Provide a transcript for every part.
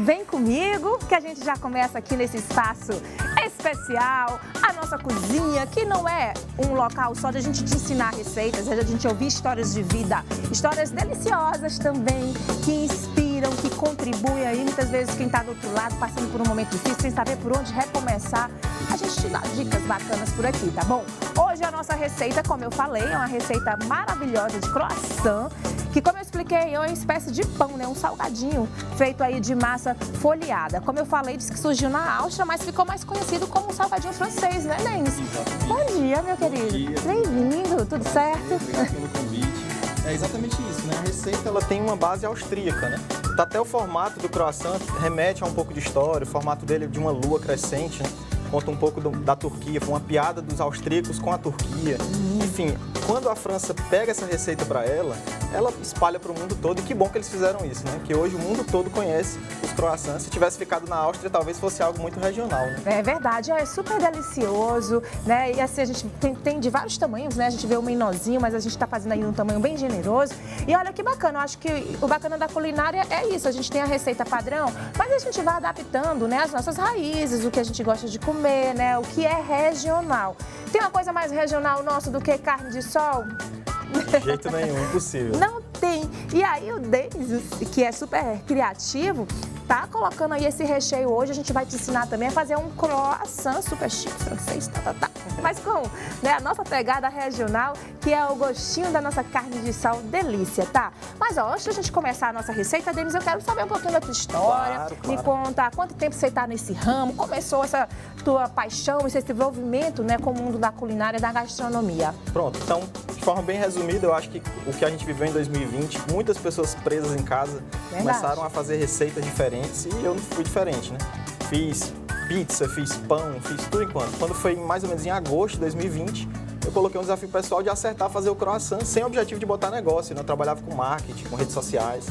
Vem comigo que a gente já começa aqui nesse espaço especial, a nossa cozinha, que não é um local só de a gente te ensinar receitas, é de a gente ouvir histórias de vida, histórias deliciosas também, que inspiram, que contribuem aí, muitas vezes quem está do outro lado, passando por um momento difícil, sem saber por onde recomeçar, a gente te dá dicas bacanas por aqui, tá bom? Hoje a nossa receita, como eu falei, é uma receita maravilhosa de croissant, que, como eu expliquei, é uma espécie de pão, né? Um salgadinho feito aí de massa folheada. Como eu falei, disse que surgiu na Áustria, mas ficou mais conhecido como um salgadinho francês, né, Denis? Bom dia, meu querido. Bem-vindo, tudo certo? Obrigado pelo convite. É exatamente isso, né? A receita ela tem uma base austríaca, né? Até o formato do croissant remete a um pouco de história, o formato dele é de uma lua crescente, né? Conta um pouco da Turquia, foi uma piada dos austríacos com a Turquia. Enfim, quando a França pega essa receita para ela espalha para o mundo todo, e que bom que eles fizeram isso, né? Que hoje o mundo todo conhece os croissants. Se tivesse ficado na Áustria, talvez fosse algo muito regional, né? É verdade, é super delicioso, né? E assim, a gente tem de vários tamanhos, né? A gente vê o menorzinho, mas a gente tá fazendo aí um tamanho bem generoso. E olha que bacana, eu acho que o bacana da culinária é isso, a gente tem a receita padrão, mas a gente vai adaptando, né, as nossas raízes, o que a gente gosta de comer, né? O que é regional. Tem uma coisa mais regional nossa do que carne de sol? De jeito nenhum, impossível. Não tem. E aí o Denis, que é super criativo, tá colocando aí esse recheio hoje. A gente vai te ensinar também a fazer um croissant super chique francês, mas com, né, a nossa pegada regional, que é o gostinho da nossa carne de sol delícia, tá? Mas ó, antes da gente começar a nossa receita, Denis, eu quero saber um pouquinho da tua história. Claro. Me conta há quanto tempo você tá nesse ramo, começou essa tua paixão, esse desenvolvimento, né, com o mundo da culinária e da gastronomia. Pronto, então, de forma bem resumida, eu acho que o que a gente viveu em 2020, muitas pessoas presas em casa começaram a fazer receitas diferentes e eu não fui diferente, né? Fiz pizza, fiz pão, fiz tudo enquanto. Quando foi mais ou menos em agosto de 2020, eu coloquei um desafio pessoal de acertar fazer o croissant sem o objetivo de botar negócio, né? Eu trabalhava com marketing, com redes sociais.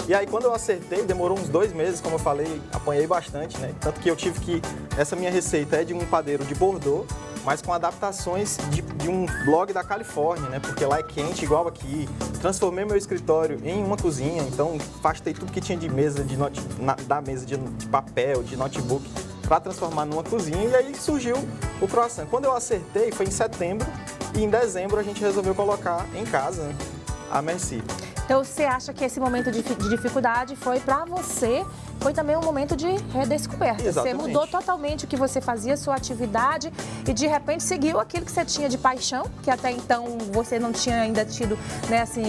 E aí, quando eu acertei, demorou uns 2 meses, como eu falei, apanhei bastante, né? Tanto que eu tive que... Essa minha receita é de um padeiro de Bordeaux, mas com adaptações de um blog da Califórnia, né? Porque lá é quente, igual aqui. Transformei meu escritório em uma cozinha, então afastei tudo que tinha de mesa, da mesa de papel, de notebook, para transformar numa cozinha, e aí surgiu o croissant. Quando eu acertei, foi em setembro, e em dezembro a gente resolveu colocar em casa, né, a merci. Então, você acha que esse momento de dificuldade foi para você, foi também um momento de redescoberta. Exatamente. Você mudou totalmente o que você fazia, sua atividade, e de repente seguiu aquilo que você tinha de paixão, que até então você não tinha ainda tido, né, assim,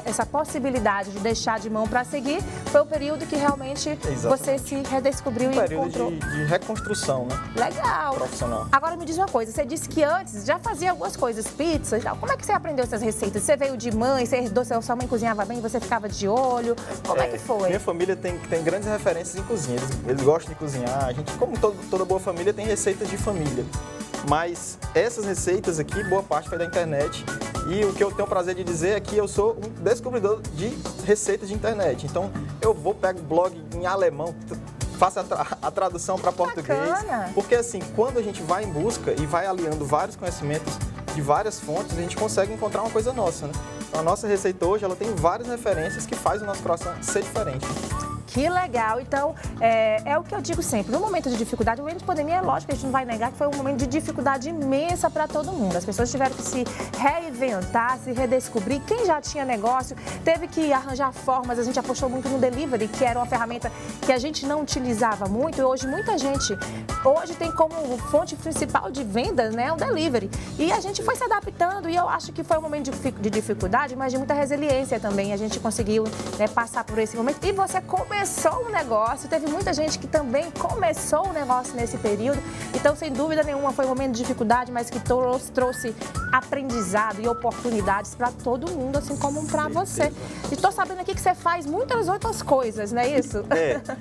essa possibilidade de deixar de mão para seguir. Foi o período que realmente você se redescobriu e encontrou. Um período de reconstrução, né? Legal. Profissional. Agora me diz uma coisa, você disse que antes já fazia algumas coisas, pizza e tal. Como é que você aprendeu essas receitas? Você veio de mãe, você herdou, sua mãe cozinhava bem, você ficava de olho? Como é que foi? Minha família tem grandes referências em cozinha, eles gostam de cozinhar. A gente, como toda boa família, tem receitas de família. Mas essas receitas aqui, boa parte foi da internet. E o que eu tenho o prazer de dizer é que eu sou um descobridor de receitas de internet. Então, eu pego blog em alemão, faço a tradução para português. Bacana. Porque assim, quando a gente vai em busca e vai aliando vários conhecimentos de várias fontes, a gente consegue encontrar uma coisa nossa, né? Então, a nossa receita hoje, ela tem várias referências que faz o nosso croissant ser diferente. Que legal. Então, é o que eu digo sempre. No momento de dificuldade, o momento de pandemia, é lógico que a gente não vai negar que foi um momento de dificuldade imensa para todo mundo. As pessoas tiveram que se reinventar, se redescobrir. Quem já tinha negócio teve que arranjar formas. A gente apostou muito no delivery, que era uma ferramenta que a gente não utilizava muito. E hoje, muita gente hoje tem como fonte principal de vendas, né, o delivery. E a gente foi se adaptando. E eu acho que foi um momento de dificuldade, mas de muita resiliência também. A gente conseguiu, né, passar por esse momento. E você começou um negócio, teve muita gente que também começou um negócio nesse período, então sem dúvida nenhuma foi um momento de dificuldade, mas que trouxe aprendizado e oportunidades para todo mundo, assim como para você. E estou sabendo aqui que você faz muitas outras coisas, não é isso?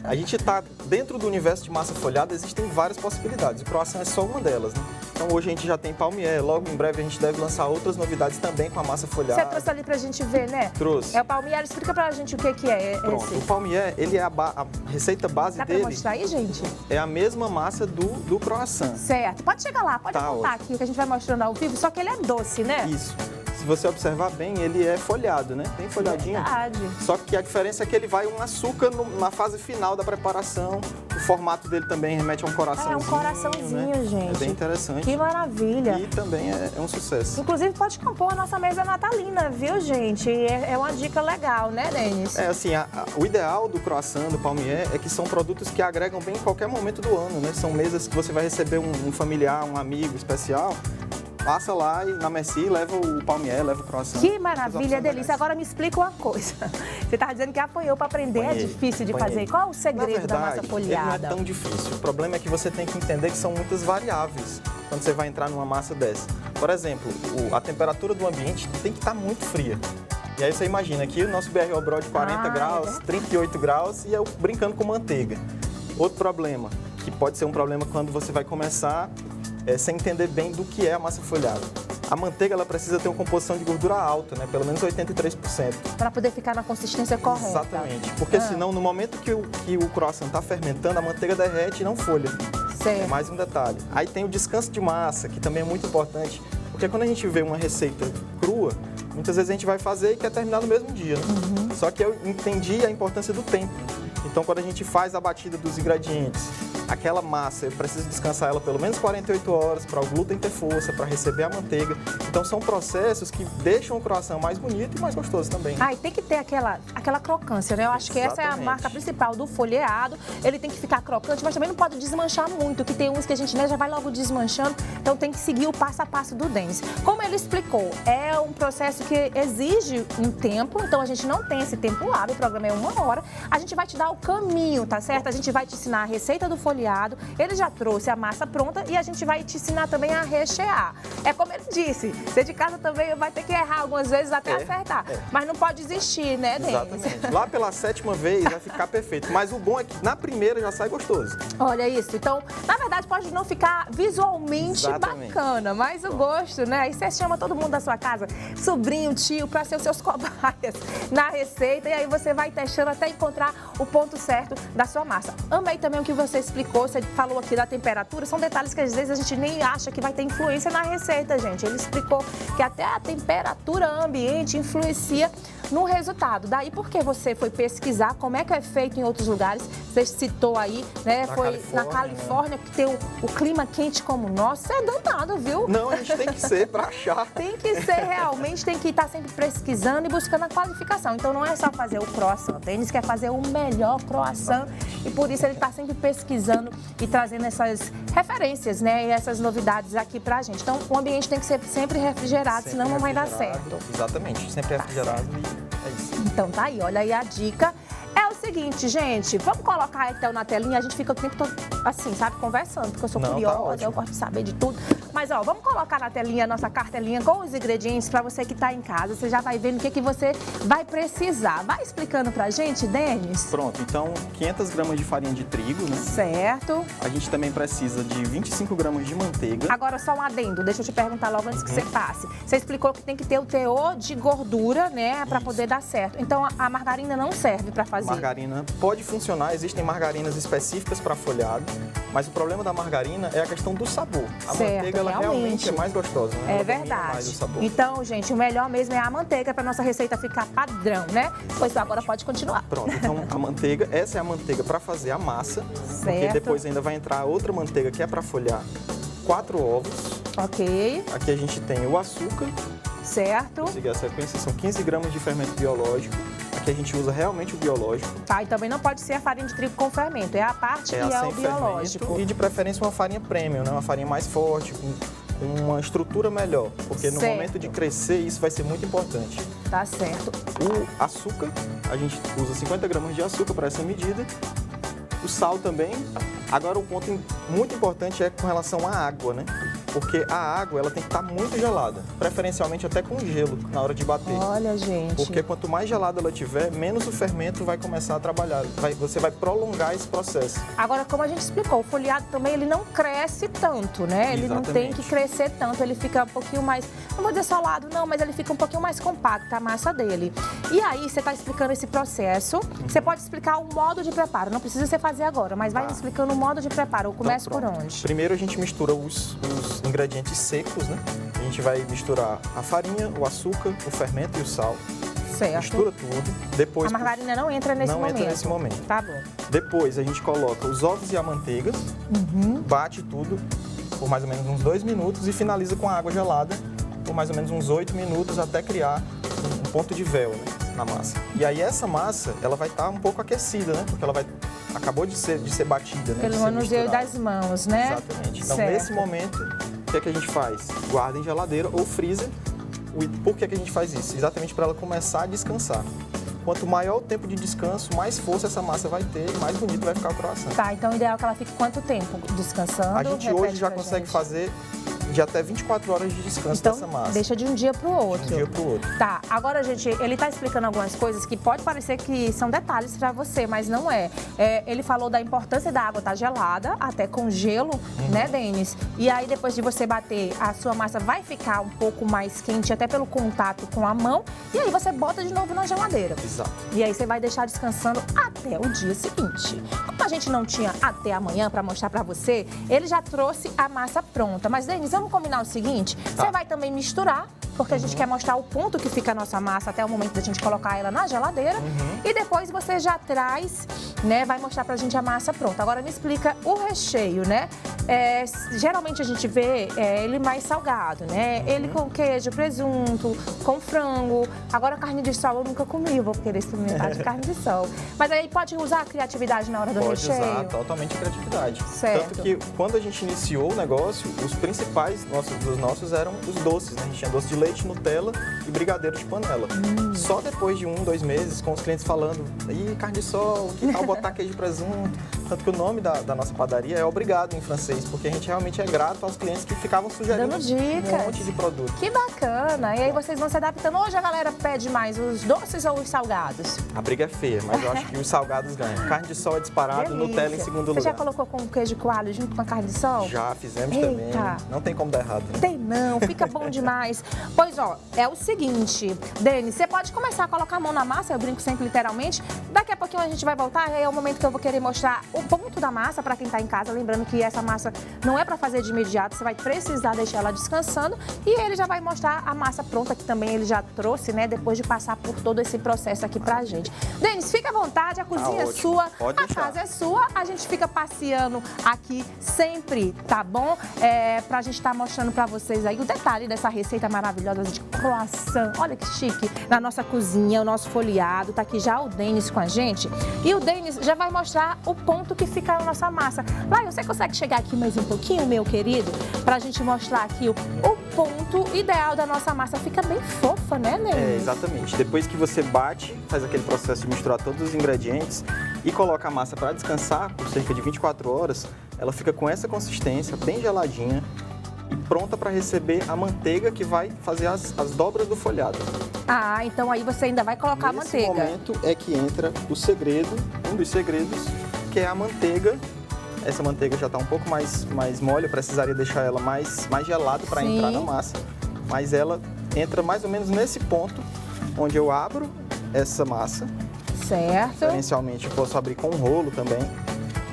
A gente está dentro do universo de massa folhada, existem várias possibilidades, o croissant é só uma delas, né? Então hoje a gente já tem palmier, logo em breve a gente deve lançar outras novidades também com a massa folhada. Você trouxe ali pra gente ver, né? Trouxe. É o palmier, explica pra gente o que é Pronto, esse. o palmier, ele é a receita base dele. Dá pra mostrar aí, gente? É a mesma massa do croissant. Certo. Pode chegar lá, pode Tá apontar ótimo. aqui, que a gente vai mostrando ao vivo, só que ele é doce, né? Isso. se você observar bem, ele é folhado, né? Bem folhadinho. Verdade. Só que a diferença é que ele vai um açúcar na fase final da preparação. O formato dele também remete a um coraçãozinho. É um coraçãozinho, né? gente. É bem interessante. Que maravilha. E também é um sucesso. Inclusive, pode compor a nossa mesa natalina, viu, gente? É uma dica legal, né, Denis? É assim, o ideal do croissant, do palmier, é que são produtos que agregam bem em qualquer momento do ano, né? São mesas que você vai receber um familiar, um amigo especial. Passa lá e na Merci leva o palmier, leva o croissant. Que maravilha, delícia. Agora me explica uma coisa. Você estava dizendo que apanhou para aprender, é difícil de fazer. Qual é o segredo da massa folhada? Ele não é tão difícil. O problema é que você tem que entender que são muitas variáveis quando você vai entrar numa massa dessa. Por exemplo, a temperatura do ambiente tem que estar muito fria. E aí você imagina aqui o nosso BRO Bro de 40 graus, 38 graus e eu brincando com manteiga. Outro problema, que pode ser um problema quando você vai começar sem entender bem do que é a massa folhada. A manteiga ela precisa ter uma composição de gordura alta, né? Pelo menos 83%. Para poder ficar na consistência correta. Exatamente. Porque senão, no momento que o croissant está fermentando, a manteiga derrete e não folha. Certo. É mais um detalhe. Aí tem o descanso de massa, que também é muito importante. Porque quando a gente vê uma receita crua, muitas vezes a gente vai fazer e quer terminar no mesmo dia, né? Só que eu entendi a importância do tempo. Então, quando a gente faz a batida dos ingredientes, aquela massa, eu preciso descansar ela pelo menos 48 horas para o glúten ter força, para receber a manteiga. Então, são processos que deixam o croissant mais bonito e mais gostoso também. Ah, e tem que ter aquela crocância, né? Eu acho que essa é a marca principal do folheado. Ele tem que ficar crocante, mas também não pode desmanchar muito, que tem uns que a gente já vai logo desmanchando. Então, tem que seguir o passo a passo do Denis. Como ele explicou, é um processo que exige um tempo, então a gente não tem esse tempo hábil, o programa é 1 hora. A gente vai te dar o caminho, tá certo? A gente vai te ensinar a receita do folheado, ele já trouxe a massa pronta e a gente vai te ensinar também a rechear. É como ele disse, você de casa também vai ter que errar algumas vezes até acertar, mas não pode desistir, né, Denis? Exatamente. Lá pela 7ª vez vai ficar perfeito, mas o bom é que na primeira já sai gostoso. Olha isso, então, na verdade pode não ficar visualmente bacana, mas o gosto, né? Aí você chama todo mundo da sua casa, sobrinho, tio, para ser os seus cobaias na receita e aí você vai testando até encontrar o ponto certo da sua massa. Amei também o que você explicou, você falou aqui da temperatura, são detalhes que às vezes a gente nem acha que vai ter influência na receita, gente. Ele explicou que até a temperatura ambiente influencia no resultado. Daí porque você foi pesquisar como é que é feito em outros lugares, você citou aí, né? Foi na Califórnia, que tem o clima quente como o nosso, você é danado, viu? Não, a gente tem que ser para achar. Tem que ser realmente, tem que estar sempre pesquisando e buscando a qualificação. Então não é só fazer o croissant, o Denis quer fazer o melhor croissant e por isso ele está sempre pesquisando e trazendo essas referências, né? E essas novidades aqui pra gente. Então o ambiente tem que ser sempre refrigerado, senão não vai dar certo. Exatamente, sempre refrigerado e é isso. Então tá aí, olha aí a dica. É o seguinte, gente, vamos colocar então na telinha, a gente fica o tempo todo assim, sabe, conversando, porque eu sou curiosa, eu gosto de saber de tudo. Mas, ó, vamos colocar na telinha a nossa cartelinha com os ingredientes para você que tá em casa, você já vai vendo o que você vai precisar. Vai explicando pra gente, Denis? Pronto, então 500 gramas de farinha de trigo, né? Certo. A gente também precisa de 25 gramas de manteiga. Agora só um adendo, deixa eu te perguntar logo antes que você passe. Você explicou que tem que ter o teor de gordura, né, para poder dar certo. Então a margarina não serve para fazer? Margarina pode funcionar, existem margarinas específicas para folhado, mas o problema da margarina é a questão do sabor. A manteiga ela realmente é mais gostosa, né? É verdade. Mais o sabor. Então, gente, o melhor mesmo é a manteiga para nossa receita ficar padrão, né? Pois agora pode continuar. Pronto, então a manteiga, essa é a manteiga para fazer a massa, porque depois ainda vai entrar outra manteiga que é para folhar 4 ovos. Ok. Aqui a gente tem o açúcar. Certo. Vou seguir a sequência, são 15 gramas de fermento biológico. Aqui a gente usa realmente o biológico. Tá, e também não pode ser a farinha de trigo com fermento, é a parte que é o biológico. E de preferência uma farinha premium, né? Uma farinha mais forte, com uma estrutura melhor, porque no momento de crescer isso vai ser muito importante. Tá certo. O açúcar, a gente usa 50 gramas de açúcar para essa medida. O sal também. Agora um ponto muito importante é com relação à água, né? Porque a água ela tem que estar muito gelada, preferencialmente até com gelo na hora de bater. Olha, gente. Porque quanto mais gelada ela tiver, menos o fermento vai começar a trabalhar. Você vai prolongar esse processo. Agora, como a gente explicou, o folheado também ele não cresce tanto, né? Ele não tem que crescer tanto, ele fica um pouquinho mais, não vou dizer solado não, mas ele fica um pouquinho mais compacto, a massa dele. E aí, você está explicando esse processo, você pode explicar o modo de preparo, não precisa você fazer agora, mas vai me explicando o modo de preparo. Eu começo por onde? Primeiro a gente mistura os ingredientes secos, né? A gente vai misturar a farinha, o açúcar, o fermento e o sal. Certo. Mistura tudo. Depois, a margarina não entra nesse momento? Não entra nesse momento. Tá bom. Depois a gente coloca os ovos e a manteiga, bate tudo por mais ou menos uns 2 minutos e finaliza com a água gelada por mais ou menos uns 8 minutos até criar um ponto de véu, né, na massa. E aí essa massa, ela vai estar um pouco aquecida, né? Porque ela acabou de ser batida, né? Pelo manuseio das mãos, né? Exatamente. Então, certo. nesse momento, o que é que a gente faz? Guarda em geladeira ou freezer. Por que é que a gente faz isso? Exatamente para ela começar a descansar. Quanto maior o tempo de descanso, mais força essa massa vai ter e mais bonito vai ficar o croissant. Tá, então o ideal é que ela fique quanto tempo descansando? A gente hoje já consegue fazer de até 24 horas de descanso dessa massa. Deixa de um dia para o outro. De um dia para o outro. Tá, agora, gente, ele tá explicando algumas coisas que pode parecer que são detalhes para você, mas não é. Ele falou da importância da água estar gelada, até com gelo, né, Denis? E aí, depois de você bater, a sua massa vai ficar um pouco mais quente, até pelo contato com a mão. E aí, você bota de novo na geladeira. Exato. E aí, você vai deixar descansando até o dia seguinte. Como a gente não tinha até amanhã para mostrar para você, ele já trouxe a massa pronta. Mas, Denis, vamos combinar o seguinte? Tá. Você vai também misturar, porque a gente quer mostrar o ponto que fica a nossa massa até o momento da gente colocar ela na geladeira. E depois você já traz, né, vai mostrar pra gente a massa pronta. Agora me explica o recheio, né? Geralmente a gente vê ele mais salgado, né? Ele com queijo, presunto, com frango. Agora carne de sol eu nunca comi, vou querer experimentar de carne de sol. Mas aí pode usar a criatividade na hora do recheio? Pode usar totalmente a criatividade. Certo. Tanto que quando a gente iniciou o negócio, os principais dos nossos eram os doces, né? A gente tinha doce de leite, Nutella e brigadeiro de panela. Só depois de 1, 2 meses, com os clientes falando, ih, carne de sol, que tal botar queijo de presunto? Tanto que o nome da nossa padaria é Obrigado em francês, porque a gente realmente é grato aos clientes que ficavam sugerindo Dando dicas. um monte de produto. Que bacana! E aí vocês vão se adaptando. Hoje a galera pede mais os doces ou os salgados? A briga é feia, mas eu acho que os salgados ganham. Carne de sol é disparado, Delícia. Nutella em segundo Você lugar. já colocou com queijo coalho junto com a carne de sol? Já fizemos Eita. também. Não tem como dar errado, né? Tem não, fica bom demais. Pois ó, é o seguinte, Denis, você pode começar a colocar a mão na massa, eu brinco sempre literalmente. Daqui a pouquinho a gente vai voltar, é o momento que eu vou querer mostrar o ponto da massa para quem tá em casa. Lembrando que essa massa não é para fazer de imediato, você vai precisar deixar ela descansando. E ele já vai mostrar a massa pronta, que também ele já trouxe, né, depois de passar por todo esse processo aqui pra gente. Denis, fica à vontade, a cozinha é ótimo. sua, Pode a deixar. casa é sua, a gente fica passeando aqui sempre, tá bom? Pra gente estar mostrando pra vocês aí o detalhe dessa receita maravilhosa de croissant. Olha que chique, na nossa cozinha, o nosso folheado, tá aqui já o Denis com a gente. E o Denis já vai mostrar o ponto que fica a nossa massa. Laio, você consegue chegar aqui mais um pouquinho, meu querido? Pra gente mostrar aqui o ponto ideal da nossa massa. Fica bem fofa, né, Denis? Exatamente. Depois que você bate, faz aquele processo de misturar todos os ingredientes e coloca a massa para descansar por cerca de 24 horas, ela fica com essa consistência, bem geladinha e pronta para receber a manteiga que vai fazer as dobras do folhado. Ah, então aí você ainda vai colocar a manteiga. Nesse momento é que entra o segredo, um dos segredos, que é a manteiga. Essa manteiga já está um pouco mais mole, eu precisaria deixar ela mais gelada para entrar na massa. Mas ela entra mais ou menos nesse ponto, onde eu abro essa massa. Certo. Inicialmente eu posso abrir com um rolo também.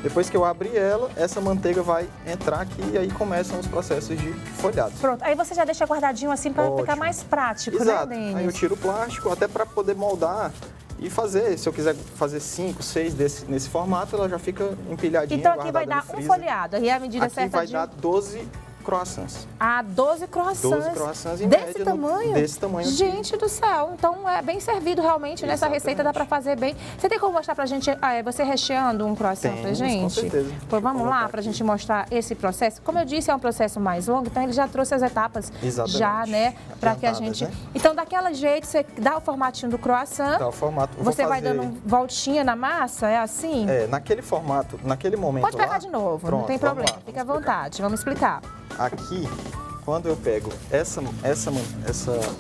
Depois que eu abrir ela, essa manteiga vai entrar aqui e aí começam os processos de folhado. Pronto, aí você já deixa guardadinho assim para Ótimo. ficar mais prático, Exato. né, Denis? Aí eu tiro o plástico até para poder moldar e fazer. Se eu quiser fazer 5, 6 nesse formato, ela já fica empilhadinha. Então aqui vai guardada dar no um freezer. folheado, aí é a medida Aqui certa vai de... dar 12 croissants. Ah, 12 croissants. 12 croissants em Desse média. tamanho? Desse tamanho. Gente do céu, então é bem servido realmente. Nessa receita dá pra fazer bem. Você tem como mostrar pra gente, você recheando um croissant pra Temos, gente? com certeza. Pois vamos Vou lá colocar pra aqui. gente mostrar esse processo. Como eu disse, é um processo mais longo, então ele já trouxe as etapas Exatamente. já, né? Pra que a gente... Adiantadas, né? Então, daquela jeito, você dá o formatinho do croissant. Dá o formato. Eu Você vou vai fazer- dando voltinha na massa, é assim? naquele formato, naquele momento Pode pegar lá- de novo, não Pronto, tem vamos problema. lá, Fica à vamos explicar. vontade, vamos explicar. Aqui, quando eu pego essa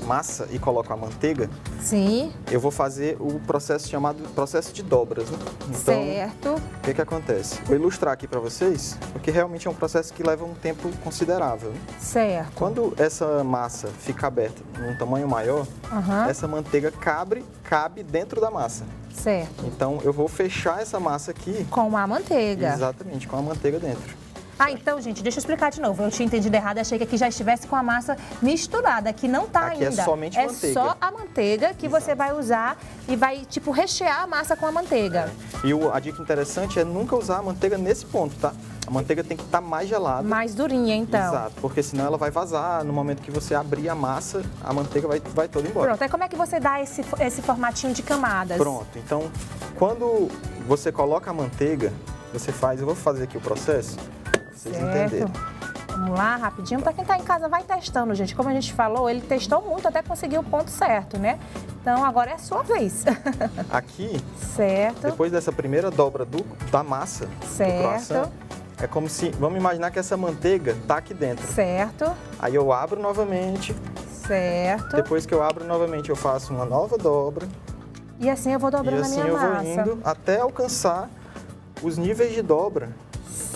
massa e coloco a manteiga, Sim, eu vou fazer o processo chamado processo de dobras, né? Então, certo. o que acontece? Vou ilustrar aqui para vocês, porque realmente é um processo que leva um tempo considerável, né? Certo. Quando essa massa fica aberta num tamanho maior, Aham. essa manteiga cabe dentro da massa. Certo. Então, eu vou fechar essa massa aqui, Com a manteiga. exatamente, com a manteiga dentro. Ah, então, gente, deixa eu explicar de novo. Eu tinha entendido errado, achei que aqui já estivesse com a massa misturada. Aqui não tá aqui ainda. É somente manteiga. É só a manteiga que você vai usar e vai, tipo, rechear a massa com a manteiga. E a dica interessante é nunca usar a manteiga nesse ponto, tá? A manteiga tem que estar mais gelada. Mais durinha, então. Exato, porque senão ela vai vazar. No momento que você abrir a massa, a manteiga vai toda embora. Pronto, aí como é que você dá esse formatinho de camadas? Pronto, então, quando você coloca a manteiga, você faz... Eu vou fazer aqui o processo, pra vocês entenderem. Vamos lá, rapidinho. Para quem está em casa, vai testando, gente. Como a gente falou, ele testou muito até conseguir o ponto certo, né? Então, agora é a sua vez. Aqui, certo. Depois dessa primeira dobra da massa, certo. do croissant, é como se... Vamos imaginar que essa manteiga tá aqui dentro. Certo. Aí eu abro novamente. Certo. Depois que eu abro novamente, eu faço uma nova dobra. E assim eu vou dobrando a minha massa. E assim eu vou indo até alcançar os níveis de dobra.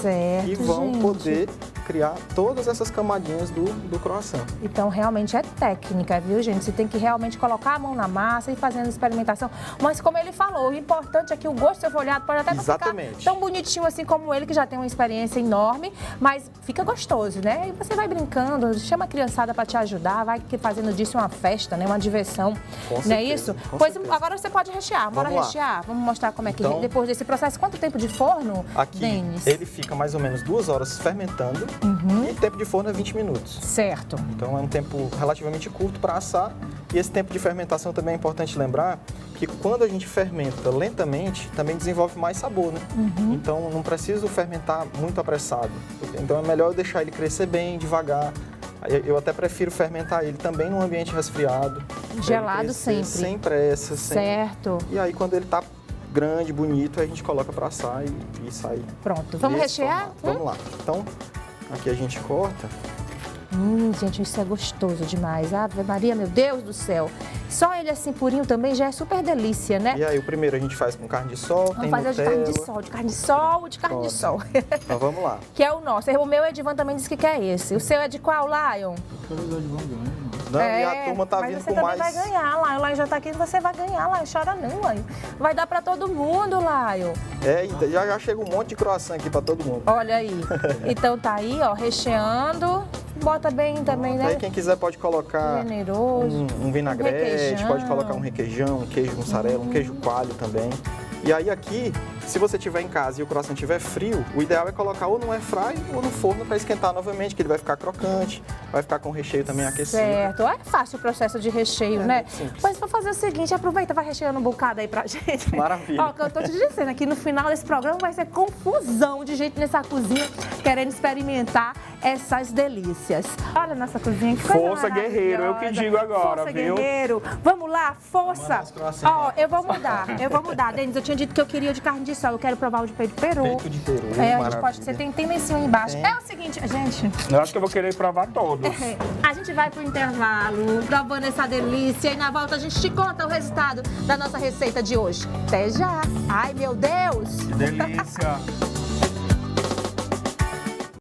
Certo, que vão gente. poder criar todas essas camadinhas do croissant. Então, realmente é técnica, viu, gente? Você tem que realmente colocar a mão na massa e fazendo experimentação. Mas, como ele falou, o importante é que o gosto do seu folhado pode até não ficar tão bonitinho assim como ele, que já tem uma experiência enorme, mas fica gostoso, né? E você vai brincando, chama a criançada para te ajudar, vai fazendo disso uma festa, né? Uma diversão. Com não é isso? Pois agora você pode rechear. Bora rechear? Vamos mostrar como é que depois desse processo. Quanto tempo de forno, aqui, Denis? Ele fica mais ou menos 2 horas fermentando e o tempo de forno é 20 minutos. Certo. Então é um tempo relativamente curto para assar. E esse tempo de fermentação também é importante lembrar que quando a gente fermenta lentamente, também desenvolve mais sabor, né? Então não preciso fermentar muito apressado. Então é melhor eu deixar ele crescer bem, devagar. Eu até prefiro fermentar ele também num ambiente resfriado. Gelado sempre. Sem pressa. Certo. E aí quando ele tá grande, bonito, a gente coloca para assar e sai. Pronto. Vamos rechear? Vamos lá. Então, aqui a gente corta. Gente, isso é gostoso demais. Ave Maria, meu Deus do céu. Só ele assim purinho também já é super delícia, né? E aí, o primeiro a gente faz com carne de sol, vamos fazer de carne de sol, de carne de sol. Então vamos lá. Que é o nosso. O meu Edivan também disse que quer esse. O seu é de qual, Lion? Não, e a turma tá vindo com mais. Mas você também vai ganhar, Lion. O Lion já tá aqui, você vai ganhar, Lion. Chora não, Lion. Vai dar pra todo mundo, Lion. Já chega um monte de croissant aqui pra todo mundo. Olha aí. Então tá aí, ó, recheando. Bota bem também, né? Aí quem quiser pode colocar um vinagrete, pode colocar um requeijão, um queijo mussarela, um queijo coalho também. E aí aqui, se você tiver em casa e o croissant estiver frio, o ideal é colocar ou no airfry ou no forno para esquentar novamente, que ele vai ficar crocante, vai ficar com o recheio também aquecido. Certo, é fácil o processo de recheio, né? Simples. Mas vou fazer o seguinte, aproveita, vai recheando um bocado aí pra gente. Maravilha. Ó, que eu tô te dizendo, aqui no final desse programa vai ser confusão de gente nessa cozinha, querendo experimentar essas delícias. Olha a nossa cozinha, que coisa Força, guerreiro, eu que digo agora, força, viu? Guerreiro. Vamos lá, força. Ó, eu vou mudar. Denis, eu tinha dito que eu queria o de carne de sol, eu quero provar o de peito de peru. Peito de peru, a gente pode ser, tem em cima e embaixo. É o seguinte, gente... Eu acho que eu vou querer provar todos. A gente vai pro intervalo, provando essa delícia, e na volta a gente te conta o resultado da nossa receita de hoje. Até já! Ai, meu Deus! Que delícia!